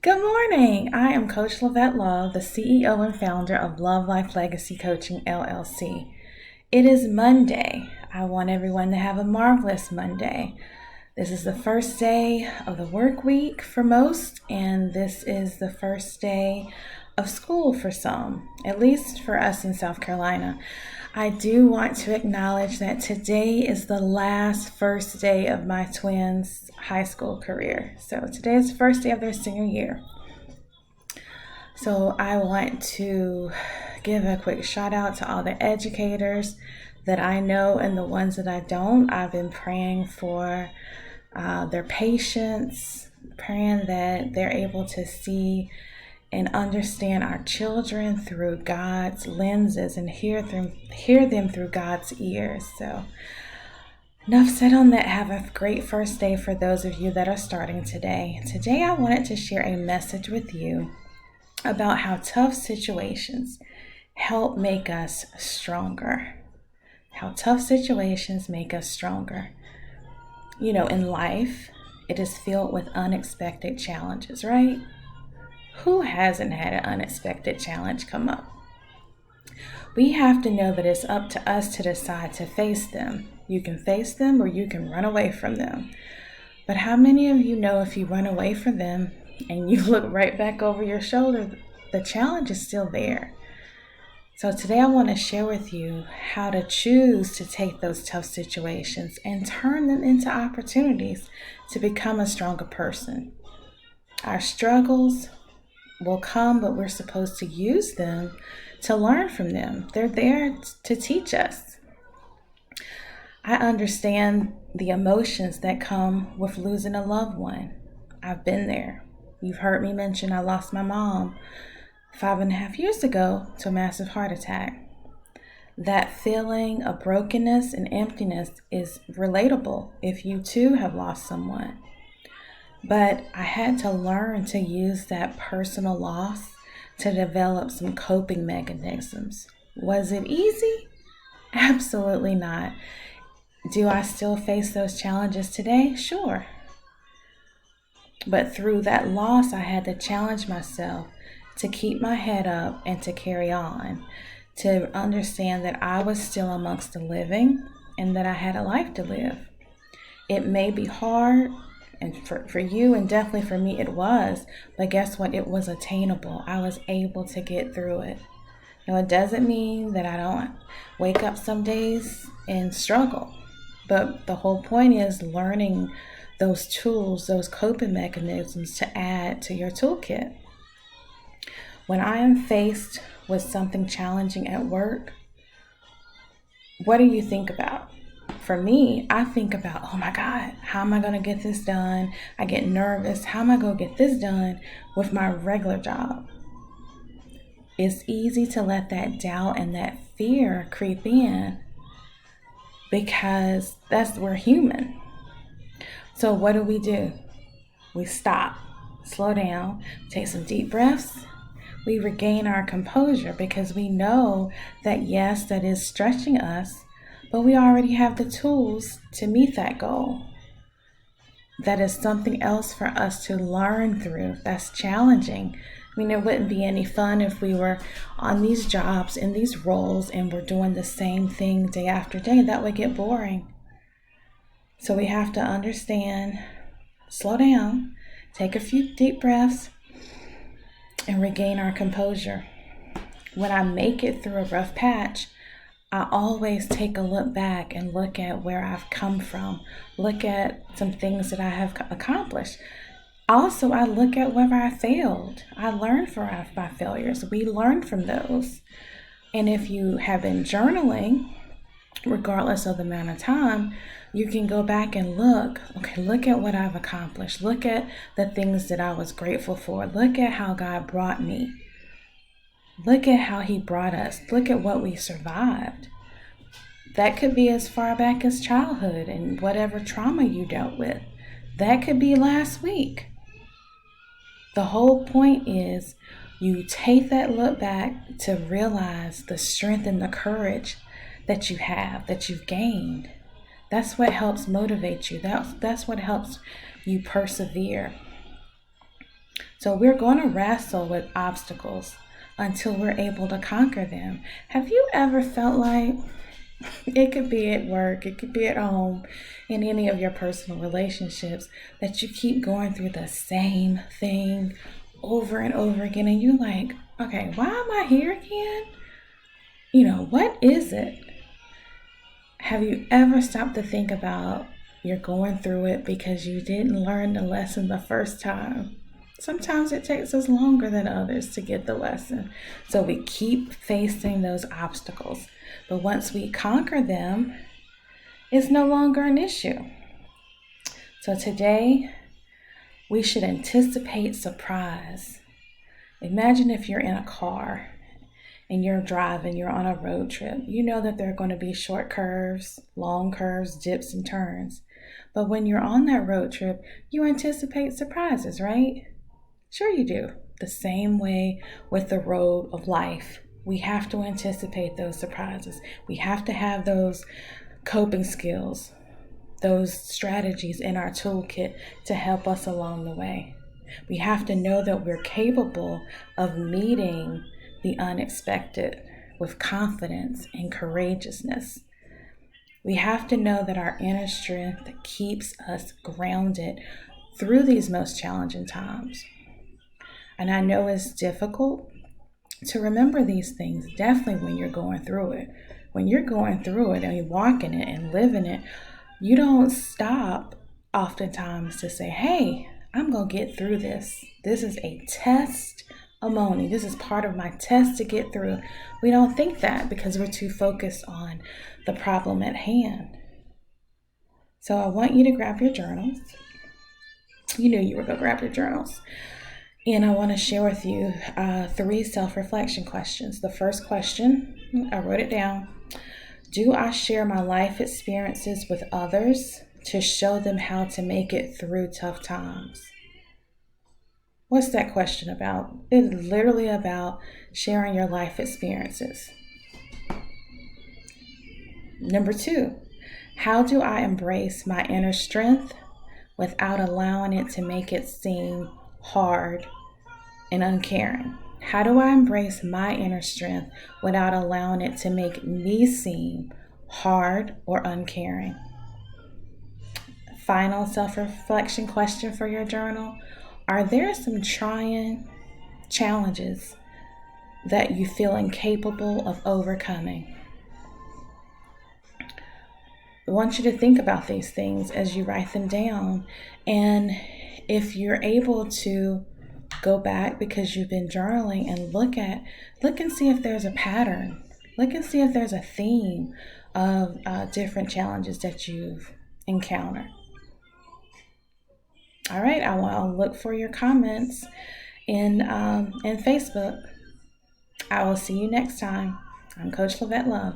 Good morning. I am Coach Lavette Love, the CEO and founder of Love Life Legacy Coaching LLC. It is Monday. I want everyone to have a marvelous Monday. This is the first day of the work week for most, and this is the first day of school for some, at least for us in South Carolina. I do want to acknowledge that today is the last first day of my twins' high school career. So today is the first day of their senior year. So I want to give a quick shout out to all the educators that I know and the ones that I don't. I've been praying for their patience, praying that they're able to see and understand our children through God's lenses and hear them through God's ears. So enough said on that. Have a great first day for those of you that are starting today. Today I wanted to share a message with you about how tough situations help make us stronger. How tough situations make us stronger. You know, in life, it is filled with unexpected challenges, right? Who hasn't had an unexpected challenge come up? We have to know that it's up to us to decide to face them. You can face them or you can run away from them. But how many of you know if you run away from them and you look right back over your shoulder, the challenge is still there? So today I want to share with you how to choose to take those tough situations and turn them into opportunities to become a stronger person. Our struggles will come, but we're supposed to use them to learn from them. They're there to teach us. I understand the emotions that come with losing a loved one. I've been there. You've heard me mention I lost my mom 5.5 years ago to a massive heart attack. That feeling of brokenness and emptiness is relatable if you too have lost someone. But I had to learn to use that personal loss to develop some coping mechanisms. Was it easy? Absolutely not. Do I still face those challenges today? Sure. But through that loss, I had to challenge myself to keep my head up and to carry on, to understand that I was still amongst the living and that I had a life to live. It may be hard. And for you, and definitely for me, it was. But guess what? It was attainable. I was able to get through it. Now, it doesn't mean that I don't wake up some days and struggle. But the whole point is learning those tools, those coping mechanisms to add to your toolkit. When I am faced with something challenging at work, what do you think about? For me, I think about, oh my God, how am I going to get this done? I get nervous. How am I going to get this done with my regular job? It's easy to let that doubt and that fear creep in because we're human. So what do? We stop, slow down, take some deep breaths. We regain our composure because we know that yes, that is stretching us, but we already have the tools to meet that goal. That is something else for us to learn through. That's challenging. I mean, it wouldn't be any fun if we were on these jobs, in these roles, and we're doing the same thing day after day. That would get boring. So we have to understand, slow down, take a few deep breaths, and regain our composure. When I make it through a rough patch, I always take a look back and look at where I've come from, look at some things that I have accomplished. Also, I look at where I failed. I learn from my failures. We learn from those. And if you have been journaling, regardless of the amount of time, you can go back and look at what I've accomplished. Look at the things that I was grateful for. Look at how God brought me. Look at how He brought us. Look at what we survived. That could be as far back as childhood and whatever trauma you dealt with. That could be last week. The whole point is you take that look back to realize the strength and the courage that you have, that you've gained. That's what helps motivate you. That's what helps you persevere. So we're going to wrestle with obstacles until we're able to conquer them. Have you ever felt like it could be at work, it could be at home, in any of your personal relationships, that you keep going through the same thing over and over again, and you're like, okay, why am I here again? What is it? Have you ever stopped to think about you're going through it because you didn't learn the lesson the first time? Sometimes it takes us longer than others to get the lesson. So we keep facing those obstacles. But once we conquer them, it's no longer an issue. So today, we should anticipate surprise. Imagine if you're in a car and you're driving, you're on a road trip. You know that there are going to be short curves, long curves, dips, and turns. But when you're on that road trip, you anticipate surprises, right? Sure you do. The same way with the road of life. We have to anticipate those surprises. We have to have those coping skills, those strategies in our toolkit to help us along the way. We have to know that we're capable of meeting the unexpected with confidence and courageousness. We have to know that our inner strength keeps us grounded through these most challenging times. And I know it's difficult to remember these things, definitely when you're going through it. When you're going through it and you're walking it and living it, you don't stop oftentimes to say, hey, I'm going to get through this. This is a testimony. This is part of my test to get through. We don't think that because we're too focused on the problem at hand. So I want you to grab your journals. You knew you were going to grab your journals. And I want to share with you 3 self-reflection questions. The first question, I wrote it down. Do I share my life experiences with others to show them how to make it through tough times? What's that question about? It's literally about sharing your life experiences. Number 2, how do I embrace my inner strength without allowing it to make it seem hard and uncaring? How do I embrace my inner strength without allowing it to make me seem hard or uncaring? Final self-reflection question for your journal. Are there some trying challenges that you feel incapable of overcoming? I want you to think about these things as you write them down. And if you're able to go back because you've been journaling and look and see if there's a pattern. Look and see if there's a theme of different challenges that you've encountered. All right, I want to look for your comments in Facebook. I will see you next time. I'm Coach Lavette Love.